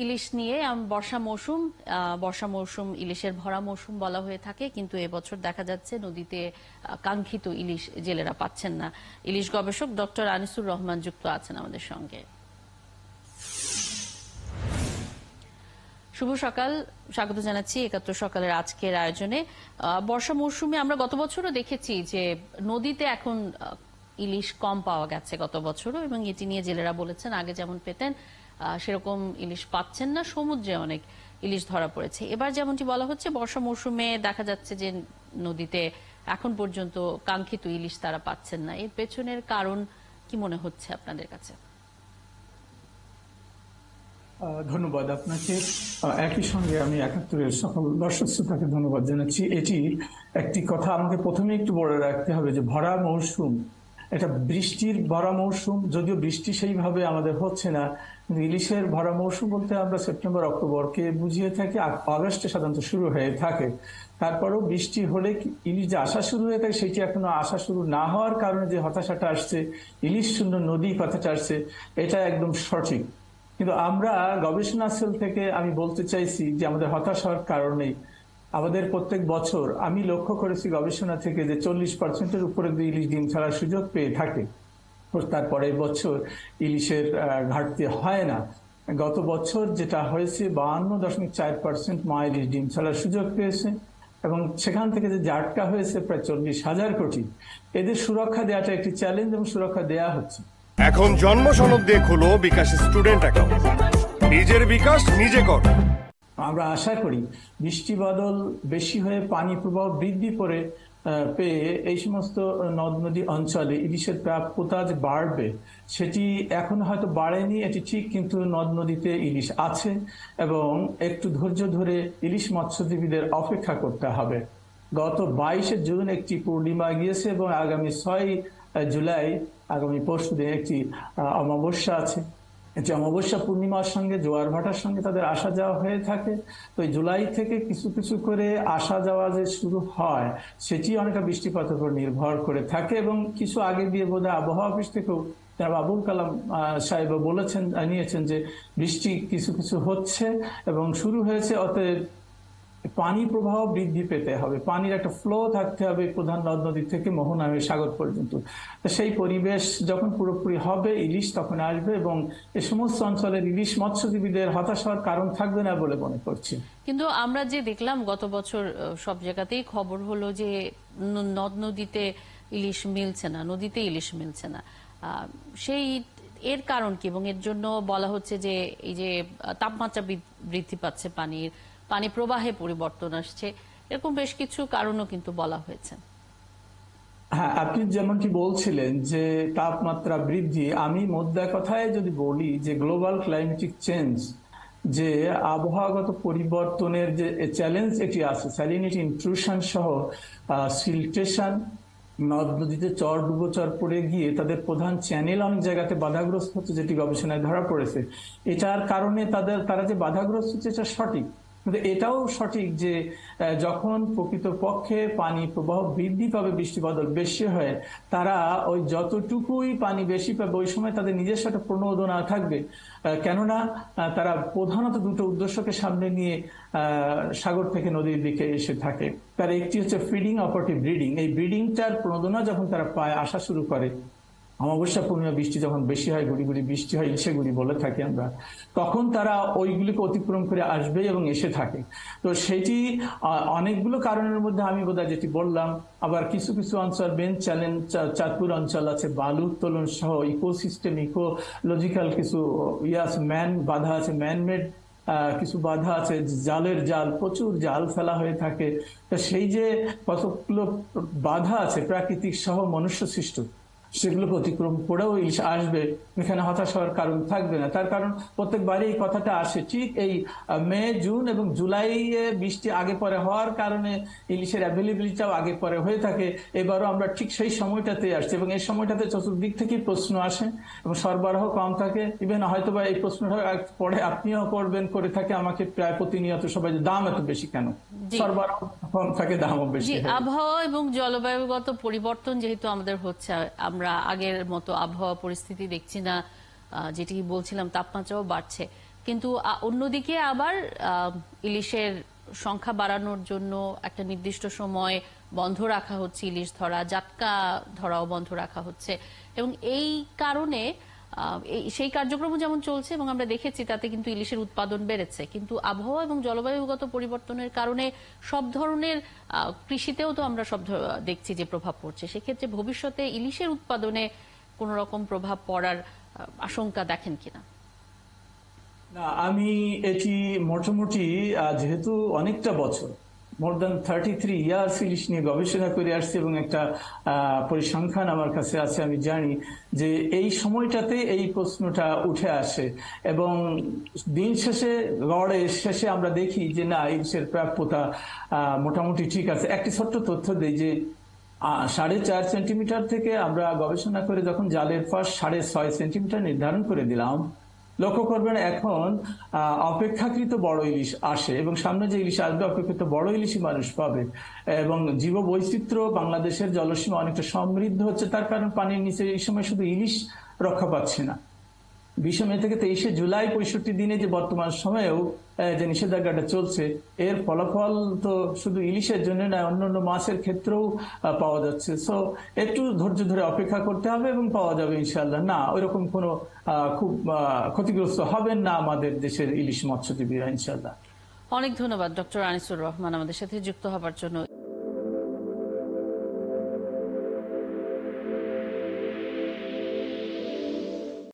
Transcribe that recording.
ইলিশ নিয়ে বর্ষা মৌসুম ইলিশের ভরা মৌসুম বলা হয়ে থাকে, কিন্তু এবছর দেখা যাচ্ছে নদীতে কাঙ্ক্ষিত ইলিশ জেলেরা পাচ্ছেন না। ইলিশ গবেষক ডক্টর আনিসুর রহমান যুক্ত আছেন আমাদের সঙ্গে। শুভ সকাল, স্বাগত জানাচ্ছি ৭১ সকালের আজকের আয়োজনে। বর্ষা মৌসুমে আমরা গত বছরও দেখেছি যে নদীতে এখন ইলিশ কম পাওয়া গেছে গত বছরও, এবং এটি নিয়ে জেলেরা বলেছেন আগে যেমন পেতেন সেরকম ইলিশ পাচ্ছেন না, সমুদ্রে অনেক ইলিশ ধরা পড়েছে। এবার যেমনটি বলা হচ্ছে বর্ষা মৌসুমে দেখা যাচ্ছে যে নদীতে এখন পর্যন্ত কাঙ্ক্ষিত ইলিশ তারা পাচ্ছেন না। এর পেছনের কারণ কি মনে হচ্ছে আপনাদের কাছে? ধন্যবাদ আপনাকে। একই সঙ্গে আমি ৭১-এর সকল দর্শক শ্রোতাকে ধন্যবাদ জানাচ্ছি। এটি একটি কথা আমাকে প্রথমে একটু বলে রাখতে হবে যে ভরা মৌসুম, এটা বৃষ্টির ভরা মৌসুম, যদিও বৃষ্টি সেইভাবে আমাদের হচ্ছে না, কিন্তু ইলিশের ভরা মৌসুম বলতে আমরা সেপ্টেম্বর অক্টোবরকে বুঝিয়ে থাকি, আগস্টে সাধারণত শুরু হয়ে থাকে। তারপরেও বৃষ্টি হলে ইলিশ যে আসা শুরু হয়ে থাকে সেটি এখনো আসা শুরু না হওয়ার কারণে যে হতাশাটা আসছে, ইলিশ শূন্য নদী কথাটা আসছে, এটা একদম সঠিক। কিন্তু আমরা গবেষণা সেল থেকে আমি বলতে চাইছি যে আমাদের হতাশ হওয়ার কারণ নেই। আমাদের প্রত্যেক বছর আমি লক্ষ্য করেছি গবেষণা থেকে যে 40%-এর উপরে ইলিশ ডিম ছাড়ার সুযোগ পেয়ে থাকে, তারপরে বছর ইলিশের ঘাটতি হয় না। গত বছর যেটা হয়েছে 52.4% মা ইলিশ ডিম ছাড়ার সুযোগ পেয়েছে, এবং সেখান থেকে যে জাটকা হয়েছে প্রায় 40,000 কোটি। এদের সুরক্ষা দেওয়াটা একটি চ্যালেঞ্জ এবং সুরক্ষা দেওয়া হচ্ছে। এখন জন্ম সনদ দিয়ে খোলো বিকাশ স্টুডেন্ট অ্যাকাউন্ট, নিজের বিকাশ নিজে কর। আমরা আশা করি বৃষ্টি বাদল বেশি হয়ে পানি প্রবাহ বৃদ্ধি পেয়ে এই সমস্ত নদ নদী অঞ্চলে ইলিশের প্রাপ্যতা যে বাড়বে, সেটি এখন হয়তো বাড়েনি এটি ঠিক, কিন্তু নদ নদীতে ইলিশ আছে এবং একটু ধৈর্য ধরে ইলিশ মৎস্যজীবীদের অপেক্ষা করতে হবে। গত 22শে জুন একটি পূর্ণিমা গিয়েছে এবং আগামী 6 জুলাই আগামী পরশুদিন একটি অমাবস্যা আছে। এটি অমাবস্যা পূর্ণিমার সঙ্গে জোয়ার ভাটার সঙ্গে তাদের আসা যাওয়া হয়ে থাকে। তো জুলাই থেকে কিছু কিছু করে আসা যাওয়া যে শুরু হয় সেটি অনেকটা বৃষ্টিপাতের উপর নির্ভর করে থাকে, এবং কিছু আগে দিয়ে বোধহয় আবহাওয়া অফিস থেকেও আবুল কালাম সাহেব নিয়েছেন যে বৃষ্টি কিছু কিছু হচ্ছে এবং শুরু হয়েছে। অতএব পানি প্রবাহ বৃদ্ধি পেতে হবে, পানির একটা ফ্লো থাকতে হবে প্রধান নদ নদী থেকে মোহনা হয়ে সাগর পর্যন্ত। সেই পরিবেশ যখন পুরোপুরি হবে ইলিশ তখন আসবে, এবং এই সমস্ত অঞ্চলের ইলিশ মৎস্যজীবীদের হতাশ হওয়ার কারণ থাকবে না বলে মনে করছি। কিন্তু আমরা যে দেখলাম গত বছর সব জায়গাতেই খবর হলো যে নদ নদীতে ইলিশ মিলছে না, নদীতে ইলিশ মিলছে না। এর কারণ কি? এবং এর জন্য বলা হচ্ছে যে এই যে তাপমাত্রা বৃদ্ধি পাচ্ছে, পানি প্রবাহে পরিবর্তন আসছে, এরকম বেশ কিছু কারণও কিন্তু বলা হয়েছে। হ্যাঁ, আপনি যেমনটি বলছিলেন যে তাপমাত্রা বৃদ্ধি, আমি মোদ্দা কথায় যদি বলি যে গ্লোবাল ক্লাইমেটিক চেঞ্জ, যে আবহাওয়াগত পরিবর্তনের যে চ্যালেঞ্জ এটি আছে, স্যালিনিটি ইন্ট্রুশন সহ সিল্টেশন, নদ নদীতে চর ডুবোচর পড়ে গিয়ে তাদের প্রধান চ্যানেল অনেক জায়গাতে বাধাগ্রস্ত হচ্ছে, যেটি গবেষণায় ধরা পড়েছে। এটার কারণে তারা যে বাধাগ্রস্ত হচ্ছে এটা সঠিক, কিন্তু এটাও সঠিক যে যখন প্রকৃতপক্ষে পানি প্রবাহ বৃদ্ধি পাবে, বৃষ্টি বাদল বেশি হয়, তারা ওই যতটুকুই পানি বেশি পাবে ওই সময় তাদের নিজস্ব একটা প্রণোদনা থাকবে। কেননা তারা প্রধানত দুটো উদ্দেশ্যকে সামনে নিয়ে সাগর থেকে নদীর দিকে এসে থাকে। তার একটি হচ্ছে ফিডিং, অপরটি ব্রিডিং। এই ব্রিডিংটার প্রণোদনা যখন তারা পায়, আসা শুরু করে, অমাবস্যা পূর্ণিমা বৃষ্টি যখন বেশি হয়, গুড়ি গুড়ি বৃষ্টি হয়, ইলশে গুড়ি বলে থাকি আমরা, তখন তারা ওইগুলিকে অতিক্রম করে আসবে এবং এসে থাকে। তো সেটি অনেকগুলো কারণের মধ্যে আমি বোধহয় যেটি বললাম। আবার কিছু কিছু অঞ্চল মেন চ্যালেঞ্জ, চাঁদপুর অঞ্চল আছে, বালু উত্তোলন সহ ইকোসিস্টেম, ইকোলজিক্যাল কিছু বাধা আছে, ম্যানমেড কিছু বাধা আছে, জাল, প্রচুর জাল ফেলা হয়ে থাকে। তো সেই যে কতগুলো বাধা আছে প্রাকৃতিক সহ মনুষ্য সৃষ্ট, সেগুলোকে অতিক্রম করেও ইলিশ আসবে, এখানে হতাশ হওয়ার কারণ থাকবে না। তার কারণ প্রত্যেকবারই এই কথাটা আসে, ঠিক এই মে, জুন এবং জুলাইয়ে বৃষ্টি আগে পরে হওয়ার কারণে ইলিশের অ্যাভেলেবিলিটিটাও আগে পরে হয়ে থাকে। এবারও আমরা ঠিক সেই সময়টাতে আসছি, এবং এই সময়টাতে চতুর্দিক থেকেই প্রশ্ন আসে এবং সরবরাহ কম থাকে। ইভেন হয়তো বা এই প্রশ্নটা পরে আপনিও করে থাকে আমাকে প্রায় প্রতিনিয়ত সবাই, যে দাম এত বেশি কেন? সরবরাহ কম থাকে, দামও বেশি। আবহাওয়া এবং জলবায়ুগত পরিবর্তন যেহেতু আমাদের হচ্ছে, আমরা আগের মতো আবহাওয়া পরিস্থিতি দেখছি না, যেটি বলছিলাম তাপমাত্রাও বাড়ছে। কিন্তু অন্যদিকে আবার ইলিশের সংখ্যা বাড়ানোর জন্য একটা নির্দিষ্ট সময় বন্ধ রাখা হচ্ছে ইলিশ ধরা, জাটকা ধরাও বন্ধ রাখা হচ্ছে, এবং এই কারণে সেই কার্যক্রম যেমন চলছে এবং আমরা দেখেছি তাতে কিন্তু ইলিশের উৎপাদন বেড়েছে, কিন্তু আবহাওয়া এবং জলবায়ুগত পরিবর্তনের কারণে সব ধরনের কৃষিতেও তো আমরা দেখছি যে প্রভাব পড়ছে। সেক্ষেত্রে ভবিষ্যতে ইলিশের উৎপাদনে কোন রকম প্রভাব পড়ার আশঙ্কা দেখেন কিনা? না, আমি এটি মোটামুটি যেহেতু অনেকটা বছর, মোর দ্যান 33 ইয়ার্স ইলিশ নিয়ে গবেষণা করে আসছি এবং একটা পরিসংখ্যান আমার কাছে আছে, আমি জানি যে এই সময়টাতে এই প্রশ্নটা উঠে আসে এবং দিন শেষে গড়ে শেষে আমরা দেখি যে না, ইলিশের প্রাপ্যতা মোটামুটি ঠিক আছে। একটি ছোট্ট তথ্য দেই যে 4.5 সেন্টিমিটার থেকে আমরা গবেষণা করে যখন জালের ফাঁস 6.5 সেন্টিমিটার নির্ধারণ করে দিলাম, লক্ষ্য করবেন এখন অপেক্ষাকৃত বড় ইলিশ আসে এবং সামনে যে ইলিশ আসবে অপেক্ষাকৃত বড় ইলিশই মানুষ পাবে। এবং জীব বৈচিত্র্য বাংলাদেশের জলসীমা অনেকটা সমৃদ্ধ হচ্ছে, তার কারণ পানির নিচে এই সময় শুধু ইলিশ রক্ষা পাচ্ছে না। 20 মে থেকে 23 জুলাই 65 দিনে যে বর্তমান সময়েও যে নিষেধাজ্ঞাটা চলছে, এর ফলাফল তো শুধু ইলিশের জন্য নয়, অন্যান্য মাছের ক্ষেত্রেও পাওয়া যাচ্ছে। সো একটু ধৈর্য ধরে অপেক্ষা করতে হবে এবং পাওয়া যাবে ইনশাআল্লাহ। না, ওইরকম কোনো খুব ক্ষতিগ্রস্ত হবেন না আমাদের দেশের ইলিশ মৎস্যজীবীরা ইনশাআল্লাহ। অনেক ধন্যবাদ ডক্টর আনিসুর রহমান আমাদের সাথে যুক্ত হবার জন্য।